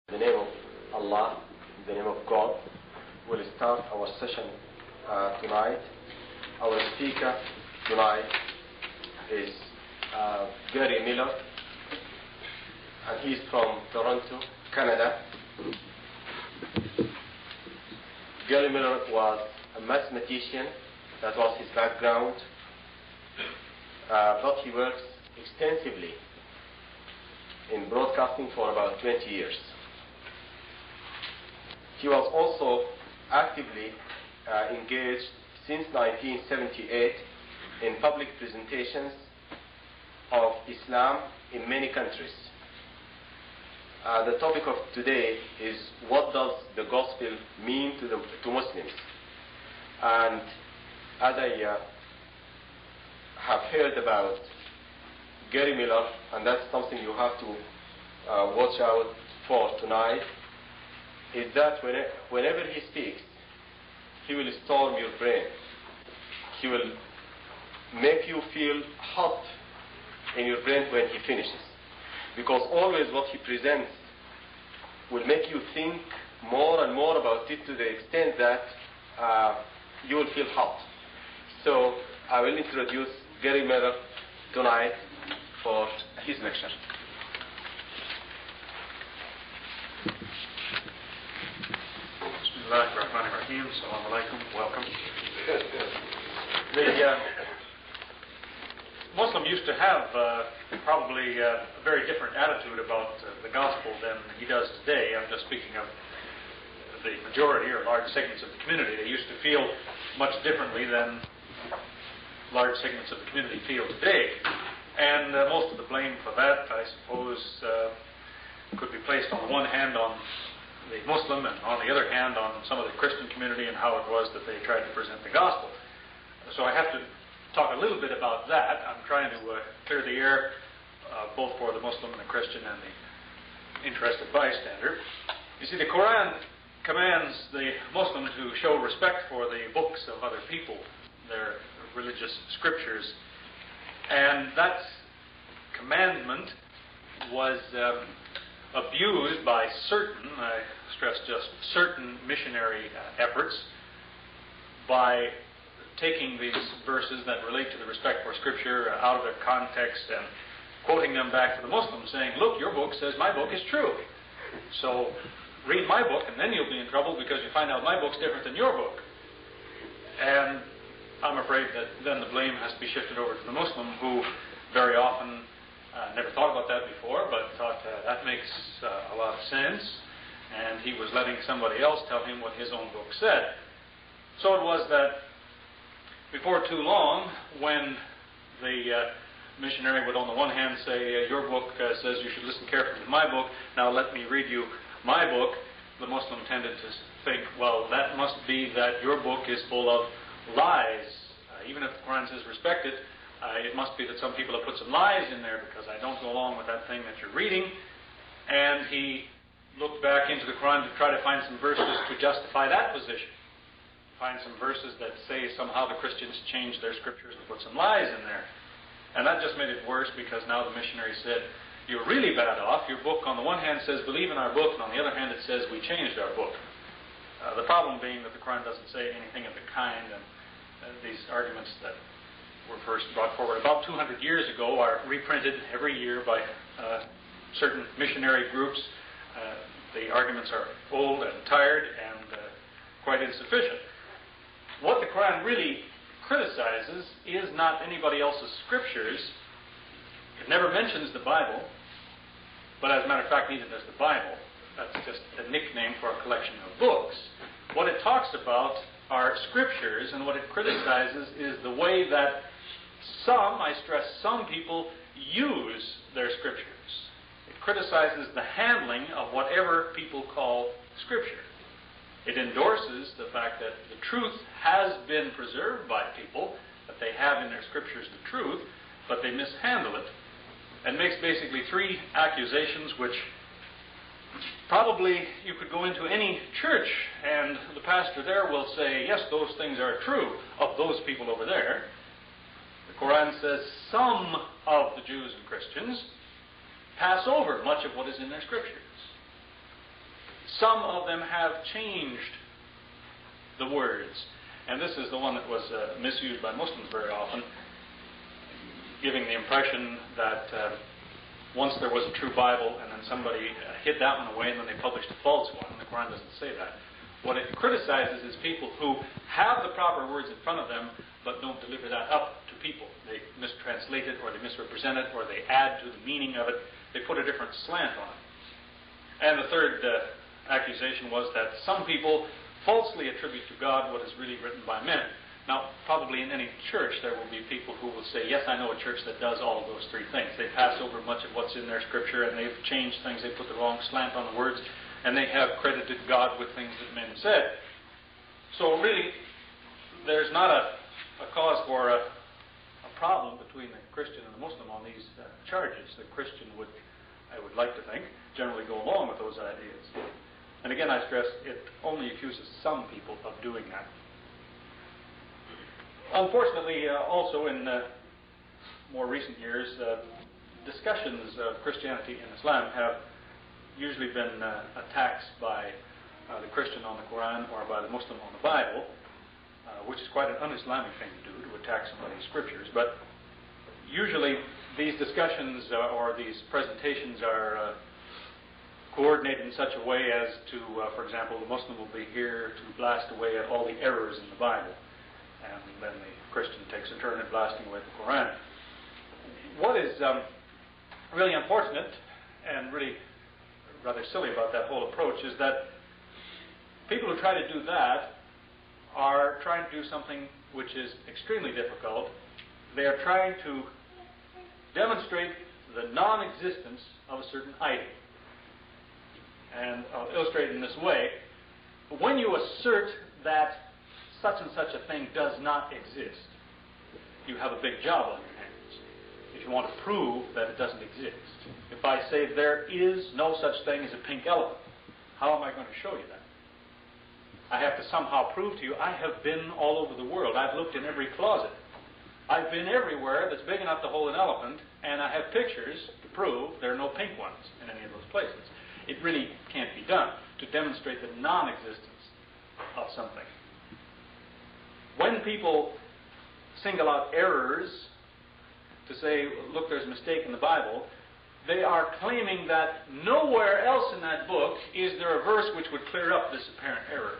In the name of Allah, in the name of God, we'll start our session tonight. Our speaker tonight is Gary Miller, and he's from Toronto, Canada. Gary Miller was a mathematician, that was his background, but he works extensively in broadcasting for about 20 years. He was also actively engaged since 1978 in public presentations of Islam in many countries. The topic of today is, what does the gospel mean to Muslims? And as I have heard about Gary Miller, and that's something you have to watch out for tonight, is that whenever he speaks, he will storm your brain. He will make you feel hot in your brain when he finishes. Because always what he presents will make you think more and more about it, to the extent that you will feel hot. So I will introduce Gary Miller tonight for his lecture. Bismillahirrahmanirrahim. Assalamu alaikum. Welcome. The Muslim used to have probably a very different attitude about the gospel than he does today. I'm just speaking of the majority or large segments of the community. They used to feel much differently than large segments of the community feel today. And most of the blame for that, I suppose, could be placed on the one hand on the Muslim, and on the other hand on some of the Christian community and how it was that they tried to present the gospel. So I have to talk a little bit about that. I'm trying to clear the air both for the Muslim and the Christian and the interested bystander. You see, the Quran commands the Muslim to show respect for the books of other people, their religious scriptures, and that commandment was abused by certain, I stress just certain, missionary efforts by taking these verses that relate to the respect for Scripture out of their context and quoting them back to the Muslims, saying, look, your book says my book is true. So read my book and then you'll be in trouble because you find out my book's different than your book. And I'm afraid that then the blame has to be shifted over to the Muslim, who very often never thought about that before, but thought that makes a lot of sense, and he was letting somebody else tell him what his own book said. So it was that before too long, when the missionary would on the one hand say, your book says you should listen carefully to my book, now let me read you my book, the Muslim tended to think, well, that must be that your book is full of lies. Even if the Quran says respect it, it must be that some people have put some lies in there, because I don't go along with that thing that you're reading. And he looked back into the Quran to try to find some verses to justify that position. Find some verses that say somehow the Christians changed their scriptures and put some lies in there. And that just made it worse, because now the missionary said, you're really bad off. Your book on the one hand says believe in our book, and on the other hand it says we changed our book. The problem being that the Quran doesn't say anything of the kind, and these arguments that were first brought forward about 200 years ago are reprinted every year by certain missionary groups. The arguments are old and tired and quite insufficient. What the Quran really criticizes is not anybody else's scriptures. It never mentions the Bible, but as a matter of fact, neither does the Bible. That's just a nickname for a collection of books. What it talks about are scriptures, and what it criticizes is the way that some, I stress some people, use their scriptures. It criticizes the handling of whatever people call scripture. It endorses the fact that the truth has been preserved by people, that they have in their scriptures the truth, but they mishandle it, and makes basically three accusations which probably you could go into any church and the pastor there will say, yes, those things are true of those people over there. The Quran says some of the Jews and Christians pass over much of what is in their scriptures. Some of them have changed the words. And this is the one that was misused by Muslims very often, giving the impression that once there was a true Bible and then somebody hid that one away and then they published a false one. The Quran doesn't say that. What it criticizes is people who have the proper words in front of them but don't deliver that up to people. They mistranslate it, or they misrepresent it, or they add to the meaning of it. They put a different slant on it. And the third accusation was that some people falsely attribute to God what is really written by men. Now, probably in any church there will be people who will say, yes, I know a church that does all of those three things. They pass over much of what's in their scripture, and they've changed things, they put the wrong slant on the words, and they have credited God with things that men said. So really, there's not a cause for a problem between the Christian and the Muslim on these charges. The Christian would, I would like to think, generally go along with those ideas. And again, I stress, it only accuses some people of doing that. Unfortunately, also in more recent years, discussions of Christianity and Islam have usually been attacks by the Christian on the Quran or by the Muslim on the Bible, which is quite an un-Islamic thing to do, to attack somebody's scriptures. But usually these discussions or these presentations are coordinated in such a way as to, for example, the Muslim will be here to blast away at all the errors in the Bible. And then the Christian takes a turn at blasting away the Quran. What is really unfortunate and really rather silly about that whole approach is that people who try to do that are trying to do something which is extremely difficult. They are trying to demonstrate the non-existence of a certain item. And I'll illustrate it in this way. When you assert that such and such a thing does not exist, you have a big job on your hands if you want to prove that it doesn't exist. If I say there is no such thing as a pink elephant, how am I going to show you that? I have to somehow prove to you I have been all over the world. I've looked in every closet. I've been everywhere that's big enough to hold an elephant, and I have pictures to prove there are no pink ones in any of those places. It really can't be done to demonstrate the non-existence of something. When people single out errors to say, look, there's a mistake in the Bible, they are claiming that nowhere else in that book is there a verse which would clear up this apparent error.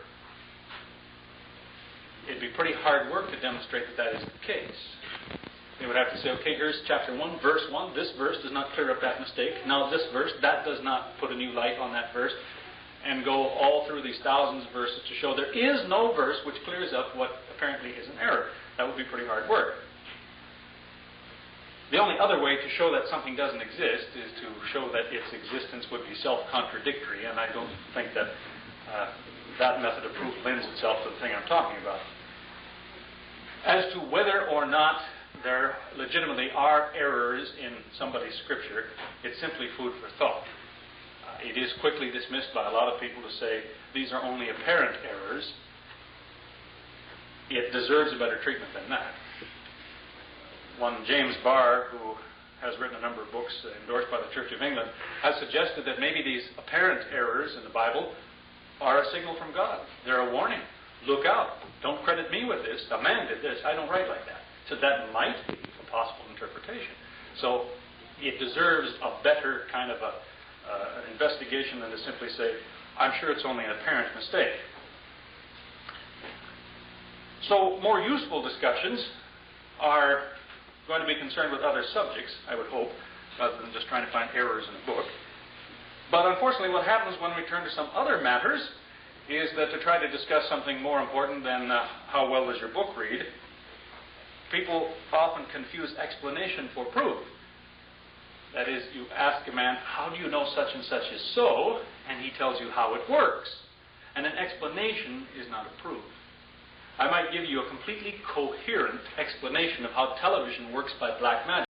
It'd be pretty hard work to demonstrate that that is the case. They would have to say, okay, here's chapter 1, verse 1. This verse does not clear up that mistake. Now this verse, that does not put a new light on that verse. And go all through these thousands of verses to show there is no verse which clears up what apparently is an error. That would be pretty hard work. The only other way to show that something doesn't exist is to show that its existence would be self-contradictory, and I don't think that that method of proof lends itself to the thing I'm talking about. As to whether or not there legitimately are errors in somebody's scripture, it's simply food for thought. It is quickly dismissed by a lot of people to say these are only apparent errors. It deserves a better treatment than that. One James Barr, who has written a number of books endorsed by the Church of England, has suggested that maybe these apparent errors in the Bible are a signal from God. They're a warning. Look out. Don't credit me with this. A man did this. I don't write like that. So that might be a possible interpretation. So it deserves a better kind of an investigation than to simply say, I'm sure it's only an apparent mistake. So more useful discussions are going to be concerned with other subjects, I would hope, rather than just trying to find errors in a book. But unfortunately what happens when we turn to some other matters is that to try to discuss something more important than how well does your book read, people often confuse explanation for proof. That is, you ask a man, how do you know such and such is so? And he tells you how it works. And an explanation is not a proof. I might give you a completely coherent explanation of how television works by black magic.